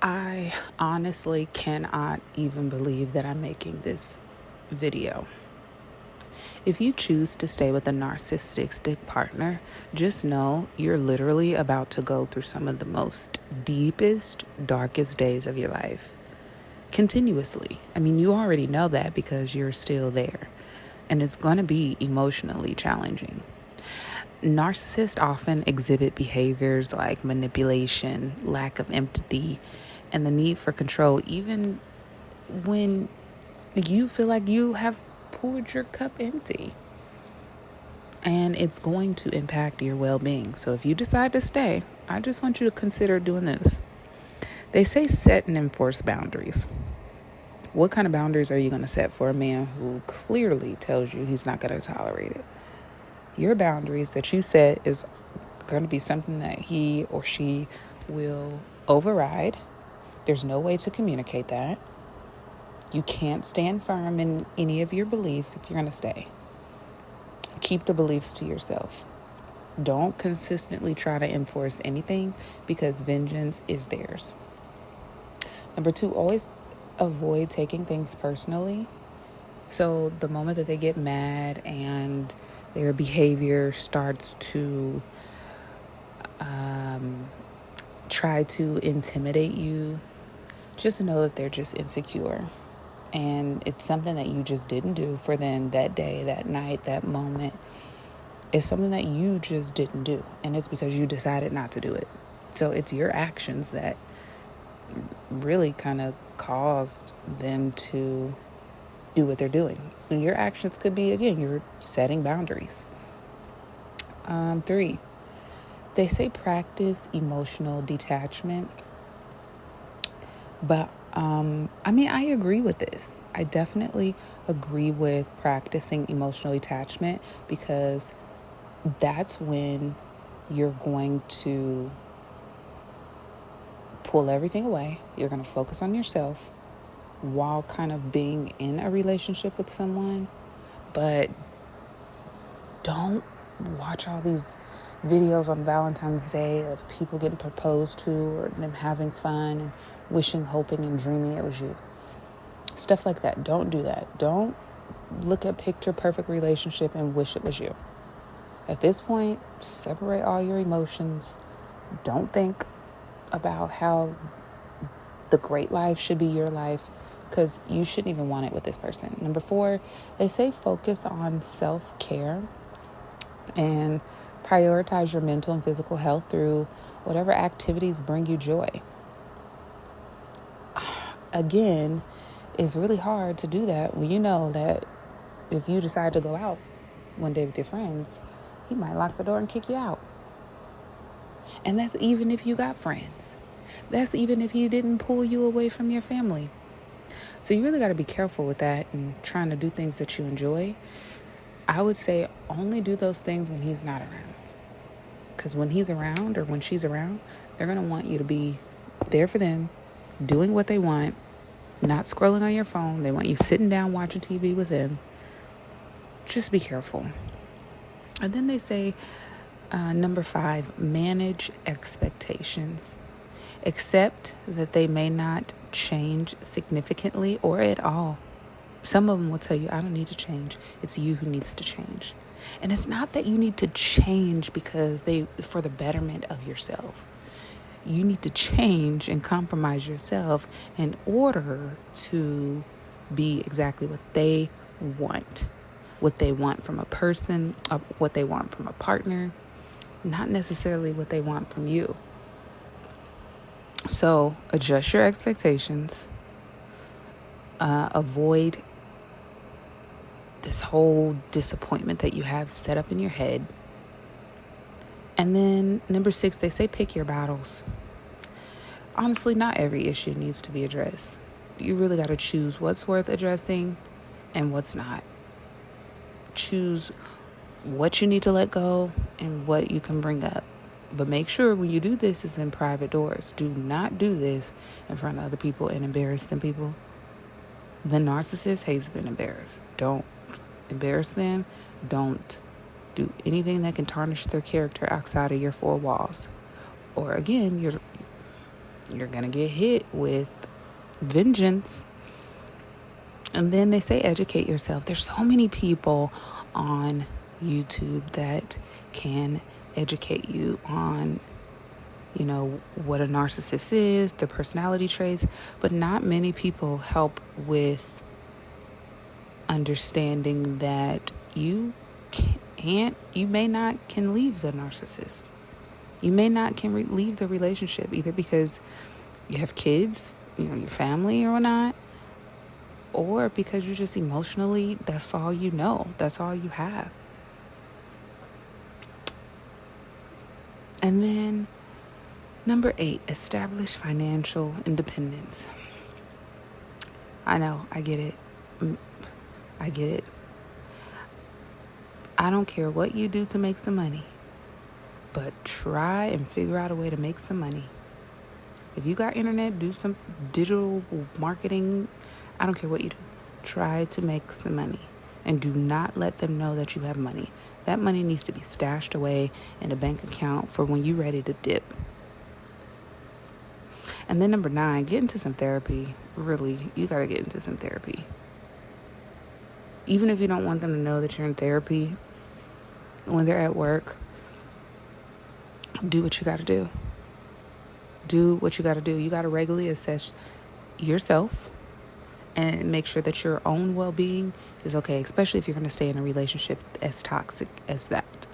I honestly cannot even believe that I'm making this video. If you choose to stay with a narcissistic partner, just know you're literally about to go through some of the most deepest, darkest days of your life. Continuously. I mean, you already know that because you're still there. And it's going to be emotionally challenging. Narcissists often exhibit behaviors like manipulation, lack of empathy, and the need for control, even when you feel like you have poured your cup empty. And it's going to impact your well-being. So if you decide to stay, I just want you to consider doing this. They say set and enforce boundaries. What kind of boundaries are you going to set for a man who clearly tells you he's not going to tolerate it? Your boundaries that you set is going to be something that he or she will override. There's no way to communicate that. You can't stand firm in any of your beliefs if you're going to stay. Keep the beliefs to yourself. Don't consistently try to enforce anything because vengeance is theirs. Number 2, always avoid taking things personally. So the moment that they get mad and their behavior starts to try to intimidate you, just know that they're just insecure. And it's something that you just didn't do for them that day, that night, that moment. It's something that you just didn't do. And it's because you decided not to do it. So it's your actions that really kind of caused them to do what they're doing. And your actions could be, again, you're setting boundaries. 3, they say practice emotional detachment. But I agree with this. I definitely agree with practicing emotional detachment because that's when you're going to pull everything away. You're going to focus on yourself while kind of being in a relationship with someone. But don't watch all these videos on Valentine's Day of people getting proposed to or them having fun and wishing, hoping, and dreaming it was you. Stuff like that. Don't do that. Don't look at picture perfect relationship and wish it was you. At this point, separate all your emotions. Don't think about how the great life should be your life because you shouldn't even want it with this person. Number 4, they say focus on self-care and prioritize your mental and physical health through whatever activities bring you joy. Again, it's really hard to do that when you know that if you decide to go out one day with your friends, he might lock the door and kick you out. And that's even if you got friends. That's even if he didn't pull you away from your family. So you really got to be careful with that and trying to do things that you enjoy. I would say only do those things when he's not around. Because when he's around or when she's around, they're going to want you to be there for them, doing what they want, not scrolling on your phone. They want you sitting down watching TV with them. Just be careful. And then they say, number 5, manage expectations. Accept that they may not change significantly or at all. Some of them will tell you, I don't need to change. It's you who needs to change. And it's not that you need to change because for the betterment of yourself. You need to change and compromise yourself in order to be exactly what they want. What they want from a person, what they want from a partner, not necessarily what they want from you. So adjust your expectations. Avoid this whole disappointment that you have set up in your head. And then number 6, they say pick your battles. Honestly, not every issue needs to be addressed. You really got to choose what's worth addressing and what's not. Choose what you need to let go and what you can bring up. But make sure when you do this, it's in private doors. Do not do this in front of other people and embarrass them people. The narcissist hates being embarrassed. Don't embarrass them. Don't do anything that can tarnish their character outside of your 4 walls. Or again, you're going to get hit with vengeance. And then they say educate yourself. There's so many people on YouTube that can educate you on, what a narcissist is, their personality traits, but not many people help with understanding that you may not can leave the narcissist. You may not can leave the relationship, either because you have kids, your family or whatnot, or because you're just emotionally, that's all you know. That's all you have. And then number 8, establish financial independence. I know, I get it. I don't care what you do to make some money, but try and figure out a way to make some money. If you got internet, do some digital marketing. I don't care what you do. Try to make some money, and do not let them know that you have money. That money needs to be stashed away in a bank account for when you're ready to dip. And then number 9, get into some therapy. Really, you got to get into some therapy. Even if you don't want them to know that you're in therapy, when they're at work, do what you got to do. Do what you got to do. You got to regularly assess yourself and make sure that your own well-being is okay, especially if you're going to stay in a relationship as toxic as that.